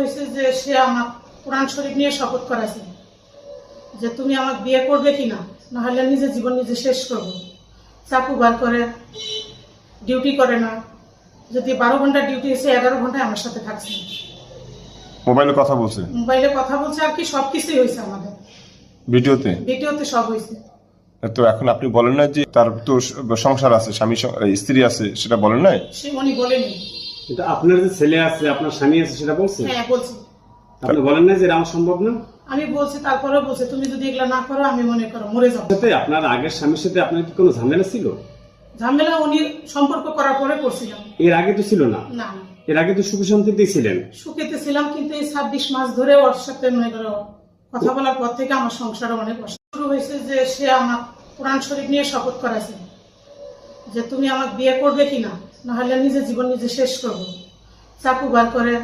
হয়েছে যে সে আমার কোরআন শরীফ নিয়ে শপথ করাছে যে তুমি আমাকে বিয়ে করবে কিনা, না হলে নিজের জীবন নিজে শেষ করবো। চাকু বার করে, ডিউটি করে না, যদি 12 ঘন্টা ডিউটি এসে 11 ঘন্টায় আমার সাথে থাকছে। মোবাইলে কথা বলছে, মোবাইলে কথা বলছে, আর কি সবকিছুই হয়েছে আমাদের ভিডিওতে সব হয়েছে। তো এখন আপনি বলেন না যে তার তো সংসার আছে, স্ত্রী আছে, সেটা বলেন না? সে উনি বলেনি। কিন্তু আপনার যে ছেলে আছে, আপনার স্বামী আছে, সেটা বলছে? হ্যাঁ বলছি। আপনি বলেন না যে এটা আমার সম্ভব না? আমি বলছি, তারপরেও বলছে তুমি যদি এগুলা না করো আমি মনে করো মরে যাবো। আপনার আগের স্বামীর সাথে আপনার কি কোনো ঝামেলা ছিল? ঝামেলা উনি সম্পর্ক করার পরে করছিলাম। এর আগে তো ছিল না? না, এর আগে তো সুখী শান্তিতেই ছিলেন। সুখেতে ছিলাম, কিন্তু এই 26 মাস ধরে ওর সাথে মনে করো কথা বলার পর থেকে আমার সংসারে অনেক কষ্ট শুরু হয়েছে যে সে আমার কোরআন শরীফ নিয়ে শপথ করাছে যে তুমি আমাকে বিয়ে করবে কিনা, না হলে নিজের জীবন নিজে শেষ করবো। চাকু বার করে,